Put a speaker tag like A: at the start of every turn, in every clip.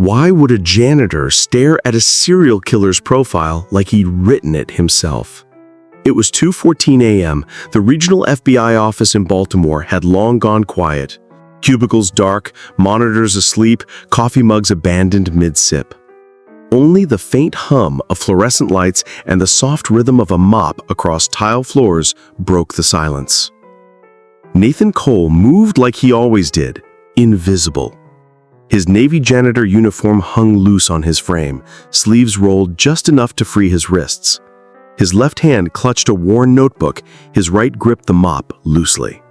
A: Why would a janitor stare at a serial killer's profile like he'd written it himself? It was 2:14 a.m. The regional FBI office in Baltimore had long gone quiet. Cubicles dark, monitors asleep, coffee mugs abandoned mid-sip. Only the faint hum of fluorescent lights and the soft rhythm of a mop across tile floors broke the silence. Nathan Cole moved like he always did, invisible. His Navy janitor uniform hung loose on his frame, sleeves rolled just enough to free his wrists. His left hand clutched a worn notebook, his right gripped the mop loosely.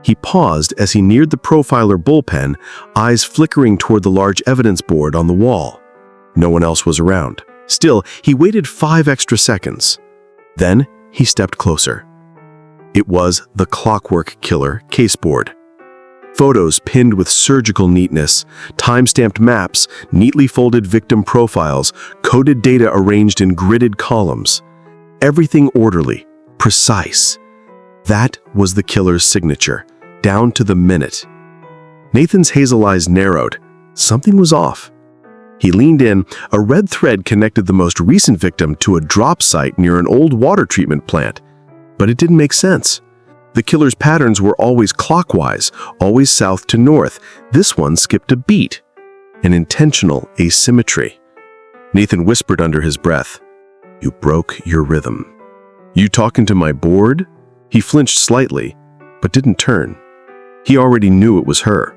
A: He paused as he neared the profiler bullpen, eyes flickering toward the large evidence board on the wall. No one else was around. Still, he waited 5 extra seconds. Then, he stepped closer. It was the Clockwork Killer caseboard. Photos pinned with surgical neatness, time-stamped maps, neatly folded victim profiles, coded data arranged in gridded columns. Everything orderly, precise. That was the killer's signature, down to the minute. Nathan's hazel eyes narrowed. Something was off. He leaned in. A red thread connected the most recent victim to a drop site near an old water treatment plant. But it didn't make sense. The killer's patterns were always clockwise, always south to north. This one skipped a beat. An intentional asymmetry. Nathan whispered under his breath, "You broke your rhythm." "You talking to my board?" He flinched slightly, but didn't turn. He already knew it was her.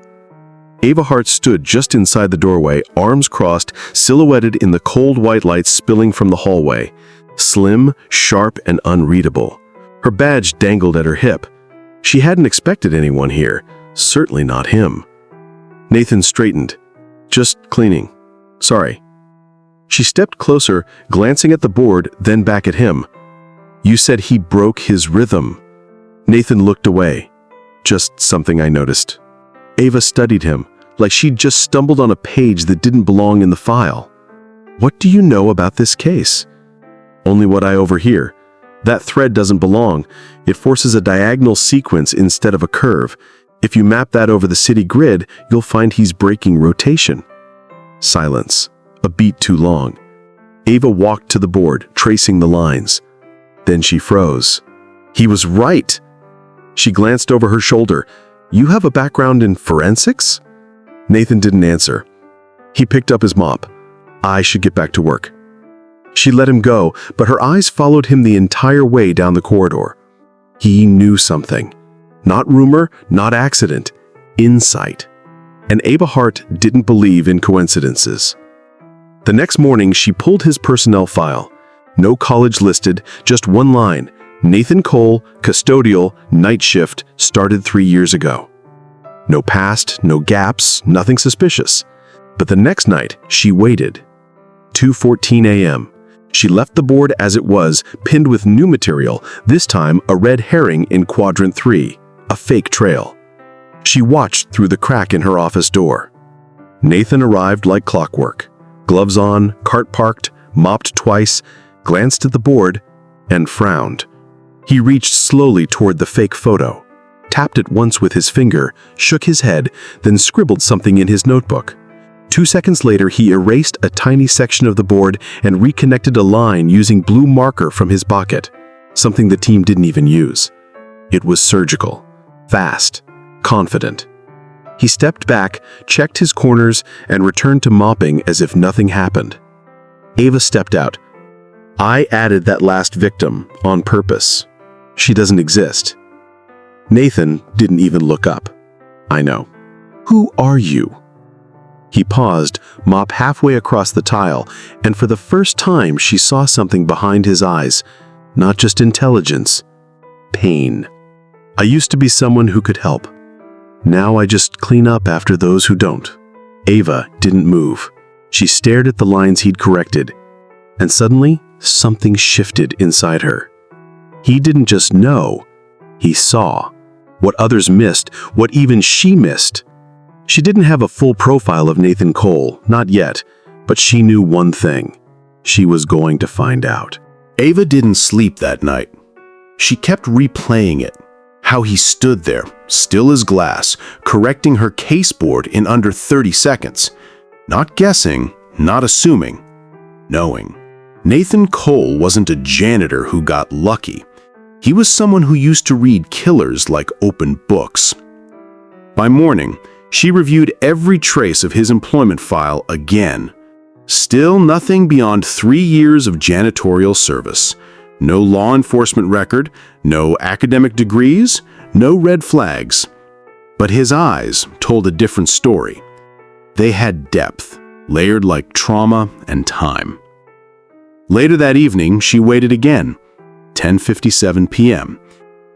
A: Ava Hart stood just inside the doorway, arms crossed, silhouetted in the cold white lights spilling from the hallway. Slim, sharp, and unreadable. Her badge dangled at her hip. She hadn't expected anyone here, certainly not him. Nathan straightened. "Just cleaning. Sorry." She stepped closer, glancing at the board, then back at him. "You said he broke his rhythm." Nathan looked away. "Just something I noticed." Ava studied him, like she'd just stumbled on a page that didn't belong in the file. "What do you know about this case?" "Only what I overhear. That thread doesn't belong. It forces a diagonal sequence instead of a curve. If you map that over the city grid, you'll find he's breaking rotation." Silence. A beat too long. Ava walked to the board, tracing the lines. Then she froze. He was right. She glanced over her shoulder. "You have a background in forensics?" Nathan didn't answer. He picked up his mop. "I should get back to work." She let him go, but her eyes followed him the entire way down the corridor. He knew something. Not rumor, not accident. Insight. And Ava Hart didn't believe in coincidences. The next morning, she pulled his personnel file. No college listed, just one line. Nathan Cole, custodial, night shift, started 3 years ago. No past, no gaps, nothing suspicious. But the next night, she waited. 2:14 a.m. She left the board as it was, pinned with new material, this time a red herring in quadrant 3, a fake trail. She watched through the crack in her office door. Nathan arrived like clockwork. Gloves on, cart parked, mopped twice, glanced at the board, and frowned. He reached slowly toward the fake photo, tapped it once with his finger, shook his head, then scribbled something in his notebook. 2 seconds later, he erased a tiny section of the board and reconnected a line using blue marker from his pocket, something the team didn't even use. It was surgical, fast, confident. He stepped back, checked his corners, and returned to mopping as if nothing happened. Ava stepped out. "I added that last victim on purpose. She doesn't exist." Nathan didn't even look up. "I know." "Who are you?" He paused, mop halfway across the tile, and for the first time she saw something behind his eyes. Not just intelligence, pain. "I used to be someone who could help. Now I just clean up after those who don't." Ava didn't move. She stared at the lines he'd corrected, and suddenly something shifted inside her. He didn't just know, he saw. What others missed, what even she missed. She didn't have a full profile of Nathan Cole, not yet, but she knew one thing. She was going to find out.
B: Ava didn't sleep that night. She kept replaying it. How he stood there, still as glass, correcting her caseboard in under 30 seconds. Not guessing, not assuming, knowing. Nathan Cole wasn't a janitor who got lucky. He was someone who used to read killers like open books. By morning, she reviewed every trace of his employment file again. Still nothing beyond 3 years of janitorial service. No law enforcement record, no academic degrees, no red flags. But his eyes told a different story. They had depth, layered like trauma and time. Later that evening, she waited again. 10:57 p.m.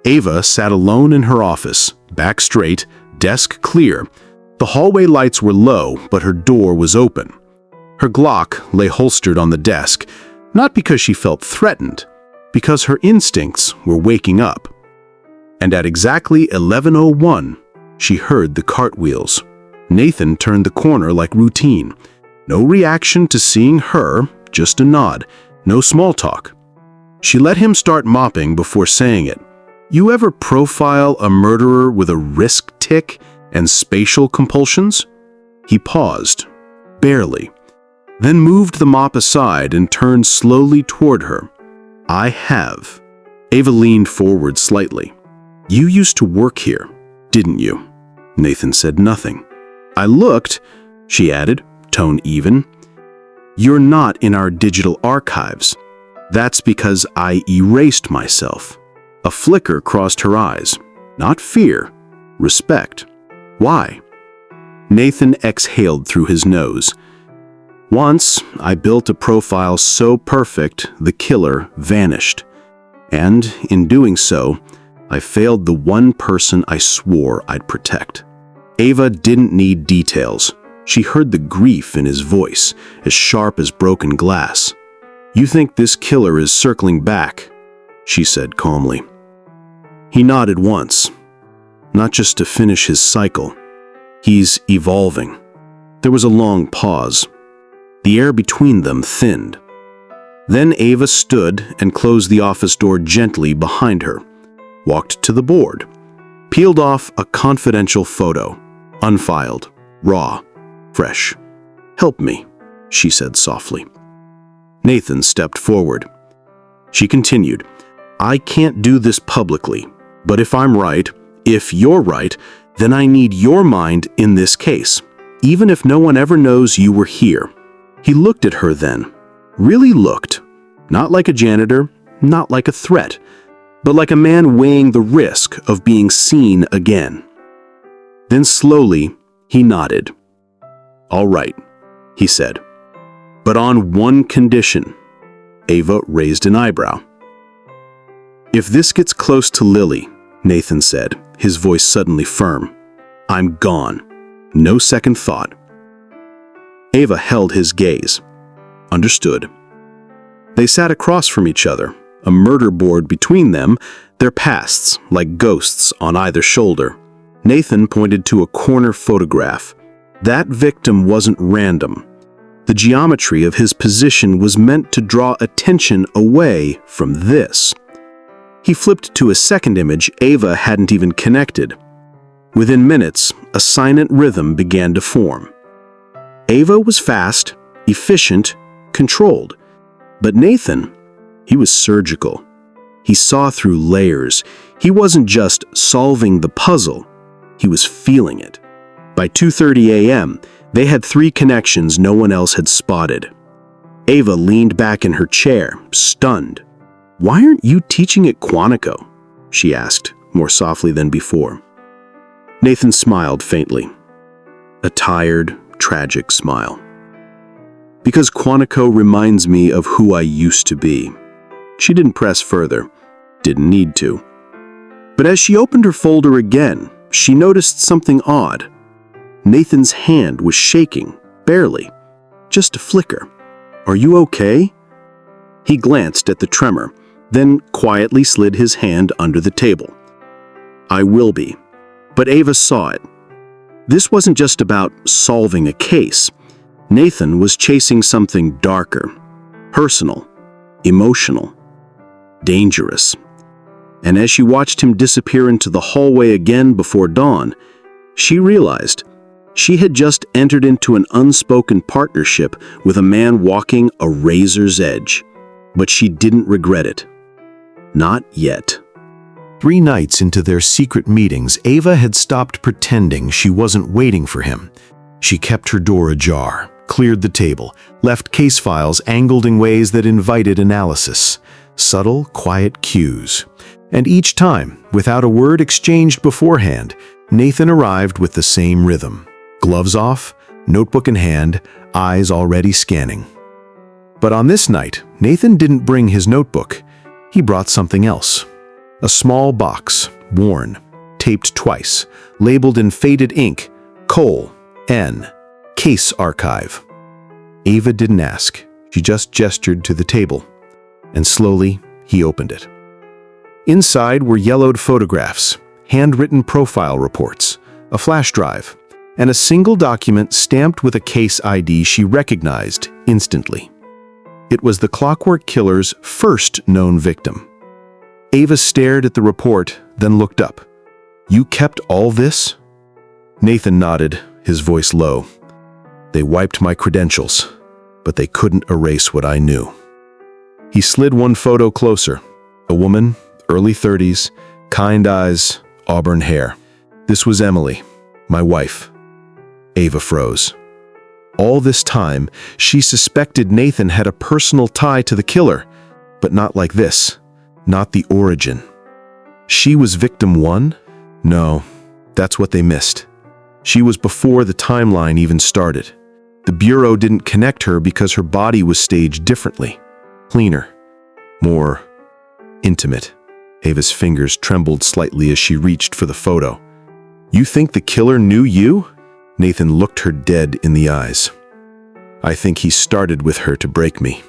B: Ava sat alone in her office, back straight, desk clear. The hallway lights were low, but her door was open. Her Glock lay holstered on the desk, not because she felt threatened, because her instincts were waking up. And at exactly 11:01, she heard the cartwheels. Nathan turned the corner like routine. No reaction to seeing her, just a nod, no small talk. She let him start mopping before saying it. You ever profile a murderer with a risk tic and spatial compulsions? He paused, barely, then moved the mop aside and turned slowly toward her. I have. Ava leaned forward slightly. You used to work here, didn't you? Nathan said nothing. I looked, she added, tone even. You're not in our digital archives. That's because I erased myself. A flicker crossed her eyes. Not fear, respect. Why? Nathan exhaled through his nose. Once, I built a profile so perfect, the killer vanished. And in doing so, I failed the one person I swore I'd protect. Ava didn't need details. She heard the grief in his voice, as sharp as broken glass. You think this killer is circling back, she said calmly. He nodded once. Not just to finish his cycle. He's evolving. There was a long pause. The air between them thinned. Then Ava stood and closed the office door gently behind her, walked to the board, peeled off a confidential photo, unfiled, raw, fresh. Help me, she said softly. Nathan stepped forward. She continued, I can't do this publicly, but if I'm right, if you're right, then I need your mind in this case, even if no one ever knows you were here. He looked at her then, really looked, not like a janitor, not like a threat, but like a man weighing the risk of being seen again. Then slowly, he nodded. All right, he said, but on one condition. Ava raised an eyebrow. If this gets close to Lily, Nathan said, his voice suddenly firm, I'm gone. No second thought. Ava held his gaze. Understood. They sat across from each other, a murder board between them, their pasts like ghosts on either shoulder. Nathan pointed to a corner photograph. That victim wasn't random. The geometry of his position was meant to draw attention away from this. He flipped to a second image Ava hadn't even connected. Within minutes, a silent rhythm began to form. Ava was fast, efficient, controlled. But Nathan, he was surgical. He saw through layers. He wasn't just solving the puzzle. He was feeling it. By 2:30 a.m., they had 3 connections no one else had spotted. Ava leaned back in her chair, stunned. Why aren't you teaching at Quantico? She asked, more softly than before. Nathan smiled faintly. A tired, tragic smile. Because Quantico reminds me of who I used to be. She didn't press further, didn't need to. But as she opened her folder again, she noticed something odd. Nathan's hand was shaking, barely, just a flicker. Are you okay? He glanced at the tremor, then quietly slid his hand under the table. I will be. But Ava saw it. This wasn't just about solving a case. Nathan was chasing something darker, personal, emotional, dangerous. And as she watched him disappear into the hallway again before dawn, she realized She had just entered into an unspoken partnership with a man walking a razor's edge, but she didn't regret it. Not yet.
A: 3 nights into their secret meetings, Ava had stopped pretending she wasn't waiting for him. She kept her door ajar, cleared the table, left case files angled in ways that invited analysis. Subtle, quiet cues. And each time, without a word exchanged beforehand, Nathan arrived with the same rhythm. Gloves off, notebook in hand, eyes already scanning. But on this night, Nathan didn't bring his notebook. He brought something else. A small box, worn, taped twice, labeled in faded ink, Cole, N, Case Archive. Ava didn't ask. She just gestured to the table. And slowly, he opened it. Inside were yellowed photographs, handwritten profile reports, a flash drive, and a single document stamped with a case ID she recognized instantly. It was the Clockwork Killer's first known victim. Ava stared at the report, then looked up. "You kept all this?" Nathan nodded, his voice low. "They wiped my credentials, but they couldn't erase what I knew." He slid one photo closer. A woman, early 30s, kind eyes, auburn hair. This was Emily, my wife. Ava froze. All this time, she suspected Nathan had a personal tie to the killer, but not like this, not the origin. She was victim 1? No, that's what they missed. She was before the timeline even started. The Bureau didn't connect her because her body was staged differently. Cleaner. More intimate. Ava's fingers trembled slightly as she reached for the photo. "You think the killer knew you?" Nathan looked her dead in the eyes. "I think he started with her to break me.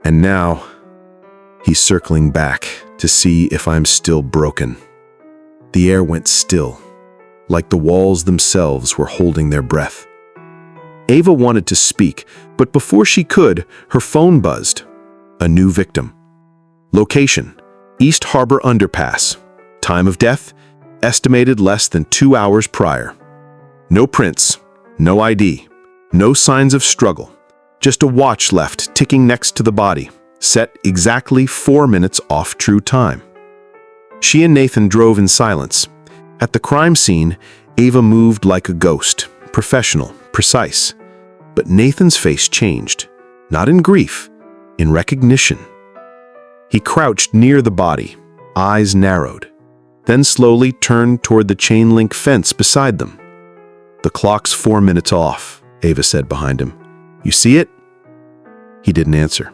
A: And now, he's circling back to see if I'm still broken." The air went still, like the walls themselves were holding their breath. Ava wanted to speak, but before she could, her phone buzzed. A new victim. Location: East Harbor Underpass. Time of death: estimated less than 2 hours prior. No prints, no ID, no signs of struggle. Just a watch left ticking next to the body, set exactly 4 minutes off true time. She and Nathan drove in silence. At the crime scene, Ava moved like a ghost, professional, precise. But Nathan's face changed, not in grief, in recognition. He crouched near the body, eyes narrowed, then slowly turned toward the chain-link fence beside them. "The clock's 4 minutes off," Ava said behind him. "You see it?" He didn't answer.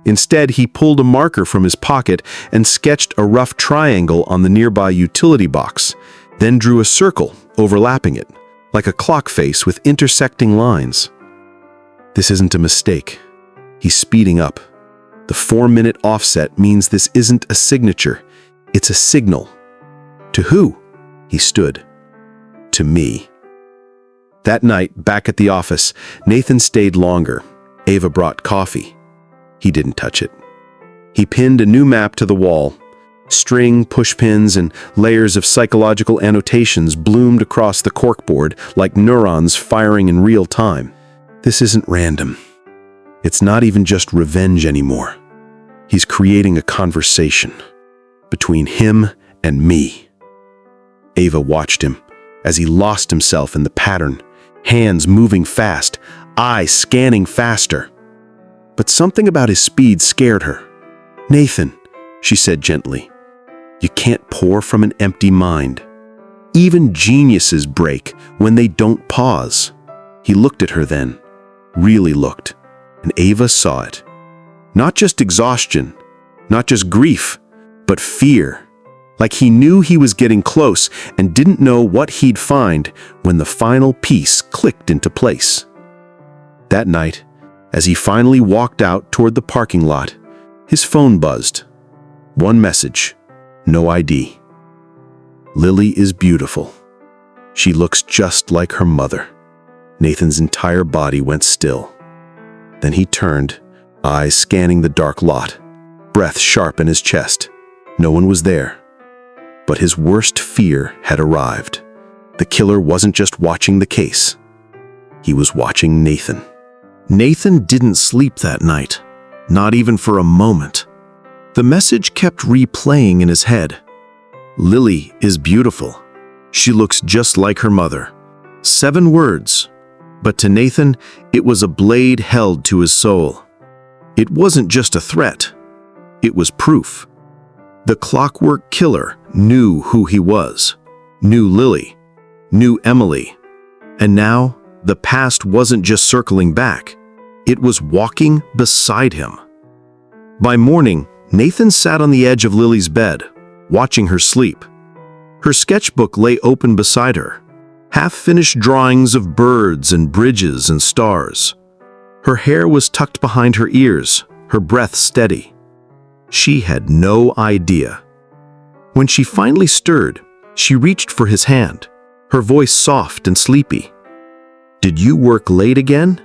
A: Instead, he pulled a marker from his pocket and sketched a rough triangle on the nearby utility box, then drew a circle overlapping it, like a clock face with intersecting lines. "This isn't a mistake." He's speeding up. "The 4-minute offset means this isn't a signature. It's a signal." "To who?" He stood. "To me." That night, back at the office, Nathan stayed longer. Ava brought coffee. He didn't touch it. He pinned a new map to the wall. String, pushpins, and layers of psychological annotations bloomed across the corkboard like neurons firing in real time. This isn't random. It's not even just revenge anymore. He's creating a conversation between him and me. Ava watched him as he lost himself in the pattern, hands moving fast, eyes scanning faster. But something about his speed scared her. "Nathan," she said gently, "you can't pour from an empty mind. Even geniuses break when they don't pause." He looked at her then, really looked, and Ava saw it. Not just exhaustion, not just grief, but fear. Like he knew he was getting close and didn't know what he'd find when the final piece clicked into place. That night, as he finally walked out toward the parking lot, his phone buzzed. One message, no ID. "Lily is beautiful. She looks just like her mother." Nathan's entire body went still. Then he turned, eyes scanning the dark lot, breath sharp in his chest. No one was there. But his worst fear had arrived.
B: The killer wasn't just watching the case. He was watching Nathan. Nathan didn't sleep that night, not even for a moment. The message kept replaying in his head. Lily is beautiful. She looks just like her mother. 7 words, but to Nathan, it was a blade held to his soul. It wasn't just a threat. It was proof. The clockwork killer knew who he was, knew Lily, knew Emily, and now the past wasn't just circling back. It was walking beside him. By morning, Nathan sat on the edge of Lily's bed, watching her sleep. Her sketchbook lay open beside her, half-finished drawings of birds and bridges and stars. Her hair was tucked behind her ears, her breath steady. She had no idea. When she finally stirred, she reached for his hand, her voice soft and sleepy. "Did you work late again?"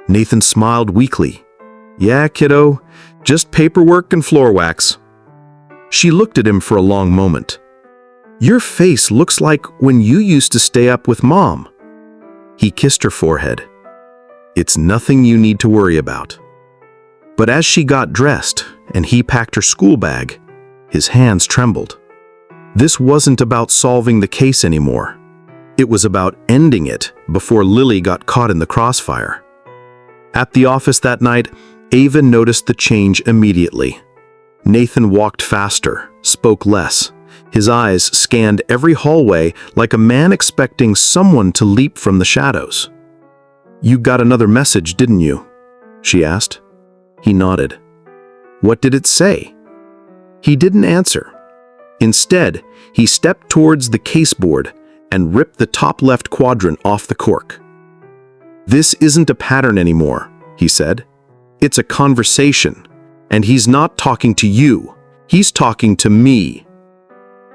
B: Nathan smiled weakly. "Yeah, kiddo, just paperwork and floor wax." She looked at him for a long moment. "Your face looks like when you used to stay up with Mom." He kissed her forehead. "It's nothing you need to worry about." But as she got dressed and he packed her school bag, his hands trembled. This wasn't about solving the case anymore. It was about ending it before Lily got caught in the crossfire. At the office that night, Ava noticed the change immediately. Nathan walked faster, spoke less. His eyes scanned every hallway like a man expecting someone to leap from the shadows. "You got another message, didn't you?" she asked. He nodded. "What did it say?" He didn't answer. Instead, he stepped towards the caseboard and ripped the top left quadrant off the cork. "This isn't a pattern anymore," he said. "It's a conversation, and he's not talking to you. He's talking to me."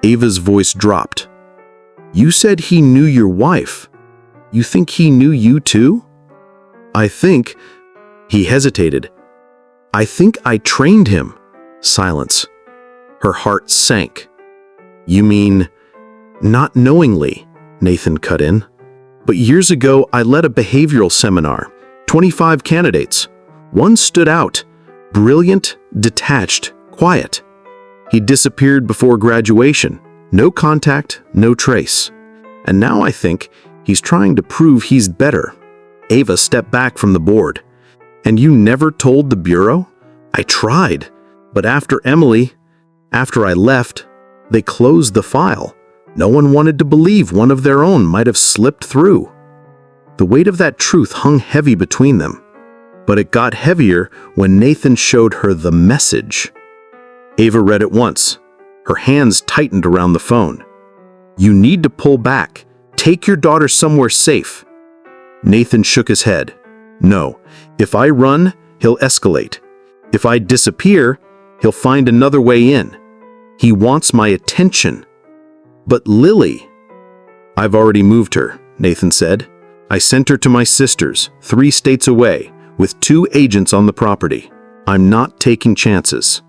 B: Ava's voice dropped. "You said he knew your wife. You think he knew you too?" "I think..." He hesitated. "I think I trained him." Silence. Her heart sank. "You mean..." "Not knowingly," Nathan cut in. "But years ago, I led a behavioral seminar. 25 candidates. One stood out. Brilliant, detached, quiet. He disappeared before graduation. No contact, no trace. And now I think he's trying to prove he's better." Ava stepped back from the board. "And you never told the bureau?" "I tried. But after I left, they closed the file. No one wanted to believe one of their own might have slipped through." The weight of that truth hung heavy between them. But it got heavier when Nathan showed her the message. Ava read it once. Her hands tightened around the phone. "You need to pull back. Take your daughter somewhere safe." Nathan shook his head. "No. If I run, he'll escalate. If I disappear, he'll find another way in. He wants my attention." "But Lily..." "I've already moved her," Nathan said. "I sent her to my sister's, 3 states away, with 2 agents on the property. I'm not taking chances."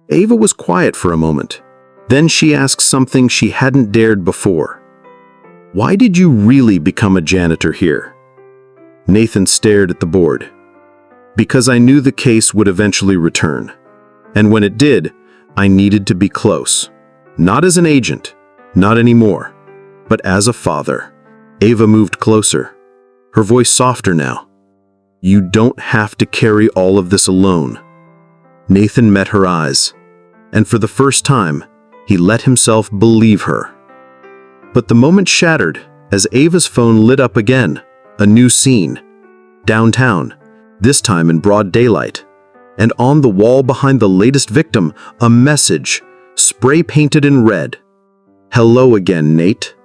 B: Ava was quiet for a moment. Then she asked something she hadn't dared before. "Why did you really become a janitor here?" Nathan stared at the board. "Because I knew the case would eventually return. And when it did, I needed to be close. Not as an agent, not anymore, but as a father." Ava moved closer, her voice softer now. "You don't have to carry all of this alone." Nathan met her eyes, and for the first time, he let himself believe her. But the moment shattered as Ava's phone lit up again, a new scene. Downtown, this time in broad daylight, and on the wall behind the latest victim, a message, spray-painted in red. "Hello again, Nate."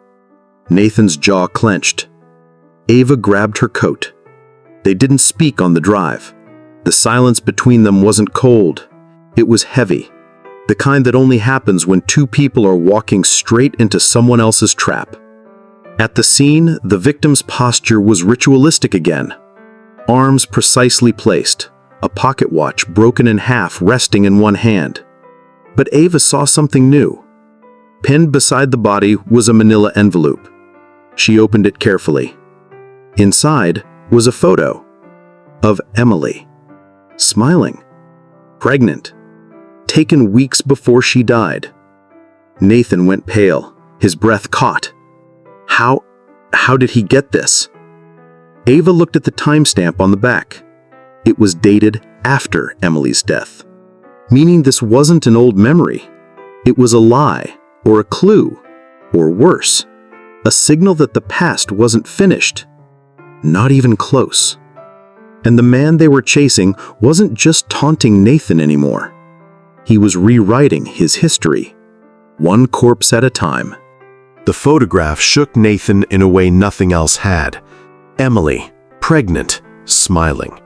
B: Nathan's jaw clenched. Ava grabbed her coat. They didn't speak on the drive. The silence between them wasn't cold. It was heavy. The kind that only happens when 2 people are walking straight into someone else's trap. At the scene, the victim's posture was ritualistic again. Arms precisely placed, a pocket watch broken in half resting in one hand. But Ava saw something new. Pinned beside the body was a manila envelope.
A: She opened it carefully. Inside was a photo of Emily, smiling, pregnant, taken weeks before she died. Nathan went pale, his breath caught. How did he get this? Ava looked at the timestamp on the back. It was dated after Emily's death, meaning this wasn't an old memory. It was a lie, or a clue, or worse, a signal that the past wasn't finished, not even close. And the man they were chasing wasn't just taunting Nathan anymore. He was rewriting his history, one corpse at a time.
B: The photograph shook Nathan in a way nothing else had. Emily, pregnant, smiling.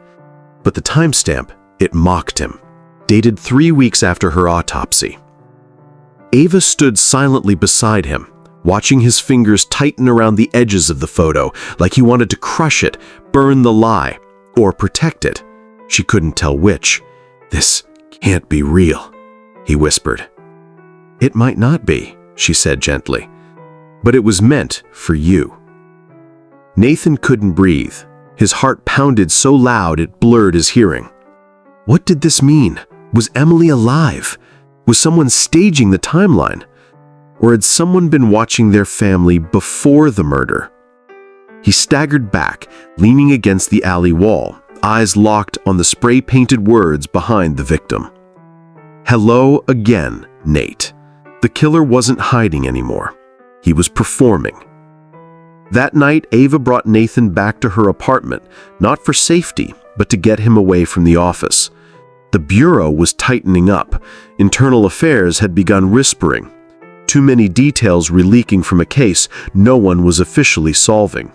B: But the timestamp, it mocked him. Dated 3 weeks after her autopsy. Ava stood silently beside him, watching his fingers tighten around the edges of the photo, like he wanted to crush it, burn the lie, or protect it. She couldn't tell which. "This can't be real," he whispered. "It might not be," she said gently, "but it was meant for you." Nathan couldn't breathe. His heart pounded so loud it blurred his hearing. What did this mean? Was Emily alive? Was someone staging the timeline? Or had someone been watching their family before the murder? He staggered back, leaning against the alley wall, eyes locked on the spray-painted words behind the victim. Hello again, Nate. The killer wasn't hiding anymore. He was performing. That night, Ava brought Nathan back to her apartment, not for safety, but to get him away from the office. The bureau was tightening up. Internal affairs had begun whispering. Too many details re-leaking from a case no one was officially solving.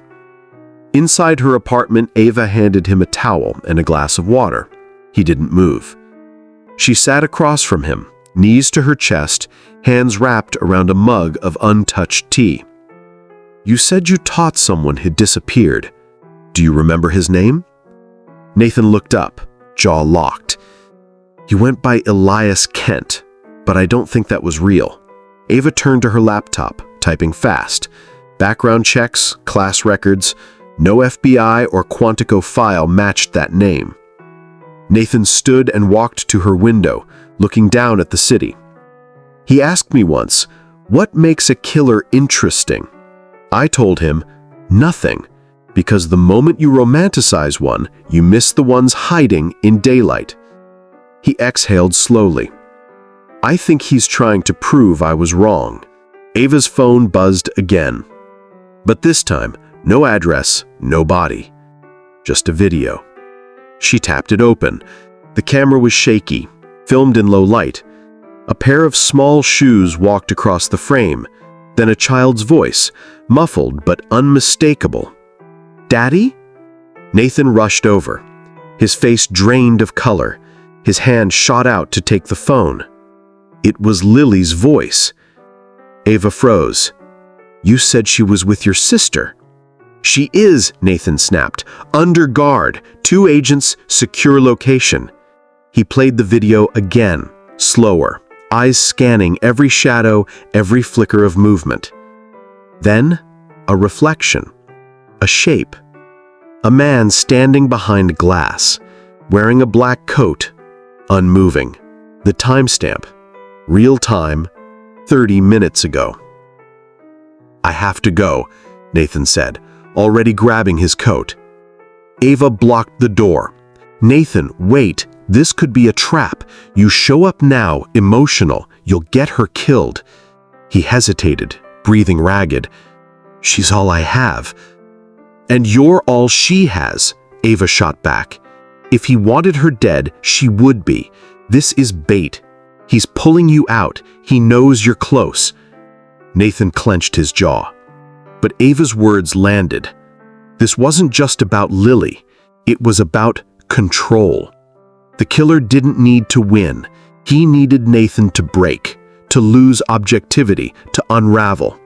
B: Inside her apartment, Ava handed him a towel and a glass of water. He didn't move. She sat across from him, knees to her chest, hands wrapped around a mug of untouched tea. You said you taught someone had disappeared. Do you remember his name? Nathan looked up, jaw locked. He went by Elias Kent, but I don't think that was real. Ava turned to her laptop, typing fast. Background checks, class records, no FBI or Quantico file matched that name. Nathan stood and walked to her window, looking down at the city. He asked me once, what makes a killer interesting? I told him, nothing, because the moment you romanticize one, you miss the ones hiding in daylight. He exhaled slowly. I think he's trying to prove I was wrong. Ava's phone buzzed again. But this time, no address, no body. Just a video. She tapped it open. The camera was shaky, filmed in low light. A pair of small shoes walked across the frame. Then a child's voice, muffled but unmistakable. Daddy? Nathan rushed over. His face drained of color. His hand shot out to take the phone. It was Lily's voice. Ava froze. You said she was with your sister. She is, Nathan snapped. Under guard, 2 agents, secure location. He played the video again, slower. Eyes scanning every shadow, every flicker of movement. Then, a reflection, a shape. A man standing behind glass, wearing a black coat, unmoving. The timestamp, real time, 30 minutes ago. I have to go, Nathan said, already grabbing his coat. Ava blocked the door. Nathan, wait. This could be a trap. You show up now, emotional. You'll get her killed. He hesitated, breathing ragged. She's all I have. And you're all she has, Ava shot back. If he wanted her dead, she would be. This is bait. He's pulling you out. He knows you're close. Nathan clenched his jaw. But Ava's words landed. This wasn't just about Lily. It was about control. The killer didn't need to win. He needed Nathan to break, to lose objectivity, to unravel.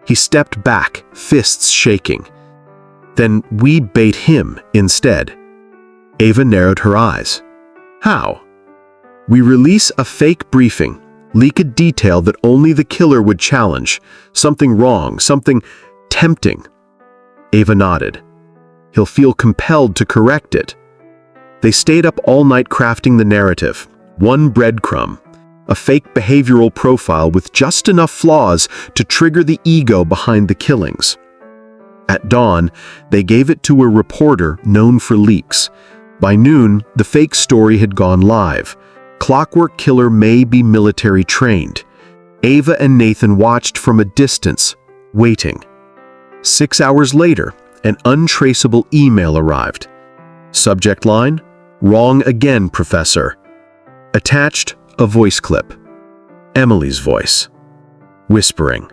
B: He stepped back, fists shaking. Then we bait him instead. Ava narrowed her eyes. How? We release a fake briefing, leak a detail that only the killer would challenge. Something wrong, something
A: tempting. Ava nodded. He'll feel compelled to correct it. They stayed up all night crafting the narrative. One breadcrumb, a fake behavioral profile with just enough flaws to trigger the ego behind the killings. At dawn, they gave it to a reporter known for leaks. By noon, the fake story had gone live. Clockwork Killer may be military trained. Ava and Nathan watched from a distance, waiting. 6 hours later, an untraceable email arrived. Subject line, "Wrong again, Professor." Attached, a voice clip. Emily's voice, whispering,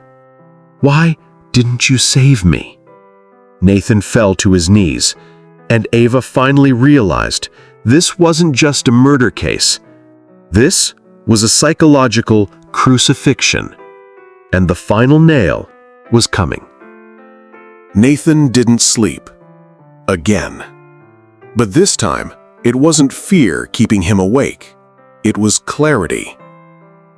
A: "Why didn't you save me?" Nathan fell to his knees, and Ava finally realized this wasn't just a murder case. This was a psychological crucifixion, and the final nail was coming.
B: Nathan didn't sleep. Again. But this time, it wasn't fear keeping him awake. It was clarity.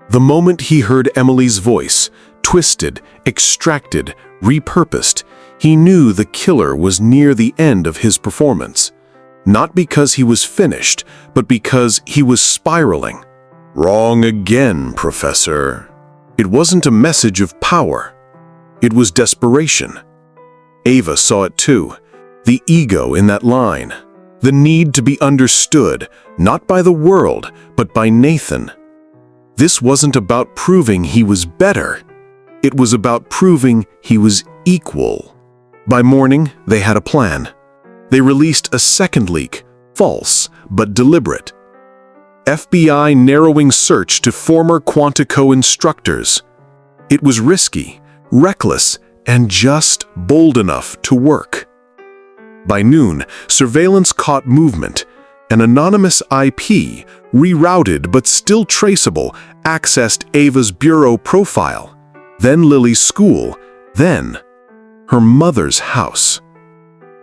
B: The moment he heard Emily's voice, twisted, extracted, repurposed, he knew the killer was near the end of his performance. Not because he was finished, but because he was spiraling. "Wrong again, Professor." It wasn't a message of power. It was desperation. Ava saw it too. The ego in that line. The need to be understood, not by the world, but by Nathan. This wasn't about proving he was better. It was about proving he was equal. By morning, they had a plan. They released a second leak, false but deliberate. FBI narrowing search to former Quantico instructors. It was risky, reckless, and just bold enough to work. By noon, surveillance caught movement. An anonymous IP, rerouted but still traceable, accessed Ava's bureau profile, then Lily's school, then her mother's house.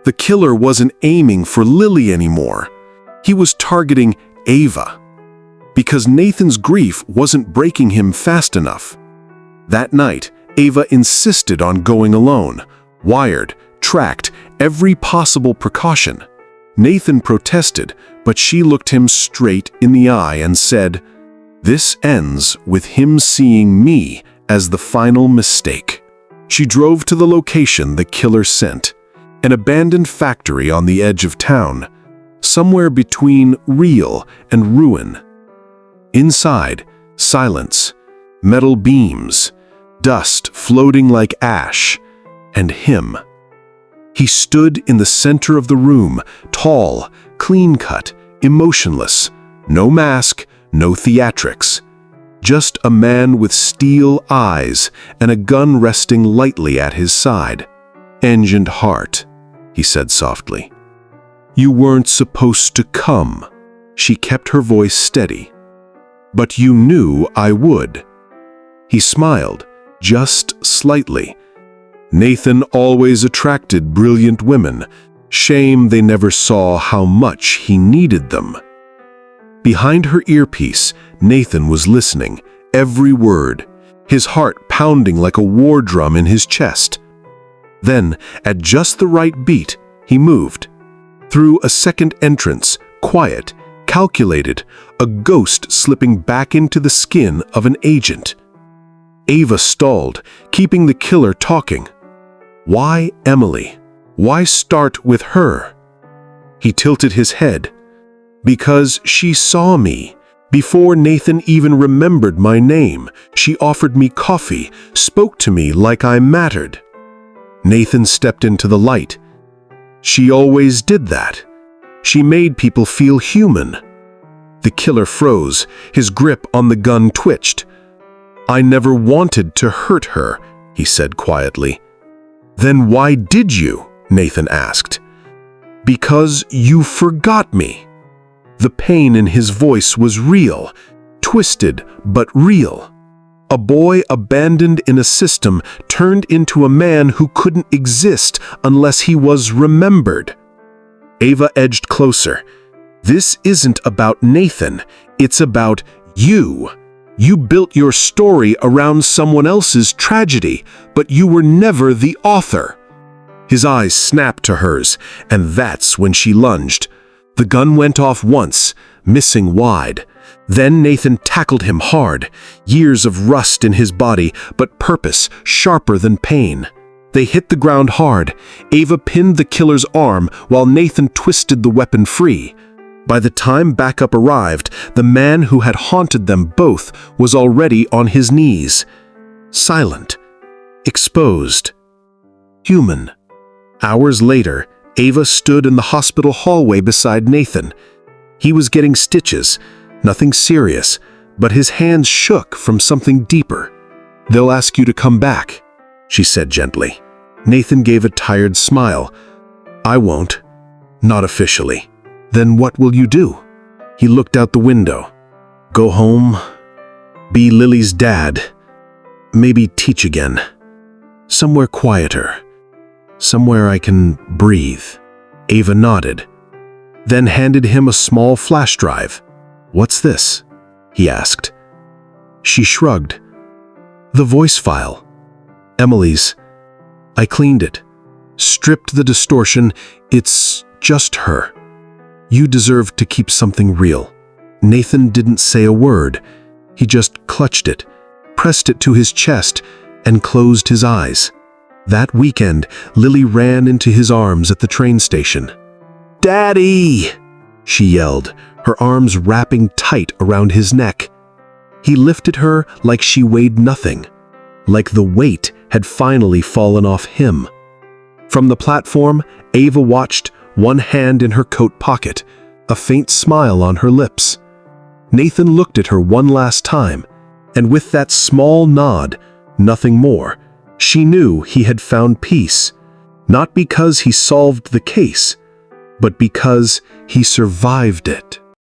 B: The killer wasn't aiming for Lily anymore. He was targeting Ava, because Nathan's grief wasn't breaking him fast enough. That night, Ava insisted on going alone, wired, tracked, every possible precaution. Nathan protested, but she looked him straight in the eye and said, "This ends with him seeing me as the final mistake." She drove to the location the killer sent, an abandoned factory on the edge of town, somewhere between real and ruin. Inside, silence, metal beams, dust floating like ash, and him. He stood in the center of the room, tall, clean-cut, emotionless, no mask, no theatrics. Just a man with steel eyes and a gun resting lightly at his side. "Engined heart," he said softly. "You weren't supposed to come." She kept her voice steady. "But you knew I would." He smiled, just slightly. Nathan always attracted brilliant women. Shame they never saw how much he needed them. Behind her earpiece, Nathan was listening, every word, his heart pounding like a war drum in his chest. Then, at just the right beat, he moved. Through a second entrance, quiet, calculated, a ghost slipping back into the skin of an agent. Ava stalled, keeping the killer talking. Why Emily? Why start with her? He tilted his head. Because she saw me. Before Nathan even remembered my name, she offered me coffee, spoke to me like I mattered. Nathan stepped into the light. She always did that. She made people feel human. The killer froze, his grip on the gun twitched. I never wanted to hurt her, he said quietly. Then why did you? Nathan asked. Because you forgot me. The pain in his voice was real, twisted but real. A boy abandoned in a system turned into a man who couldn't exist unless he was remembered. Ava edged closer. This isn't about Nathan, it's about you. You built your story around someone else's tragedy, but you were never the author." His eyes snapped to hers, and that's when she lunged. The gun went off once, missing wide. Then Nathan tackled him hard, years of rust in his body, but purpose sharper than pain. They hit the ground hard. Ava pinned the killer's arm while Nathan twisted the weapon free. By the time backup arrived, the man who had haunted them both was already on his knees. Silent. Exposed. Human. Hours later, Ava stood in the hospital hallway beside Nathan. He was getting stitches, nothing serious, but his hands shook from something deeper. "They'll ask you to come back," she said gently. Nathan gave a tired smile. "I won't. Not officially." "Then what will you do?" He looked out the window. "Go home. Be Lily's dad. Maybe teach again. Somewhere quieter. Somewhere I can breathe." Ava nodded, then handed him a small flash drive. "What's this?" he asked. She shrugged. "The voice file. Emily's. I cleaned it. Stripped the distortion. It's just her. You deserve to keep something real." Nathan didn't say a word. He just clutched it, pressed it to his chest, and closed his eyes. That weekend, Lily ran into his arms at the train station. "Daddy!" she yelled, her arms wrapping tight around his neck. He lifted her like she weighed nothing, like the weight had finally fallen off him. From the platform, Ava watched, one hand in her coat pocket, a faint smile on her lips. Nathan looked at her one last time, and with that small nod, nothing more, she knew he had found peace, not because he solved the case, but because he survived it.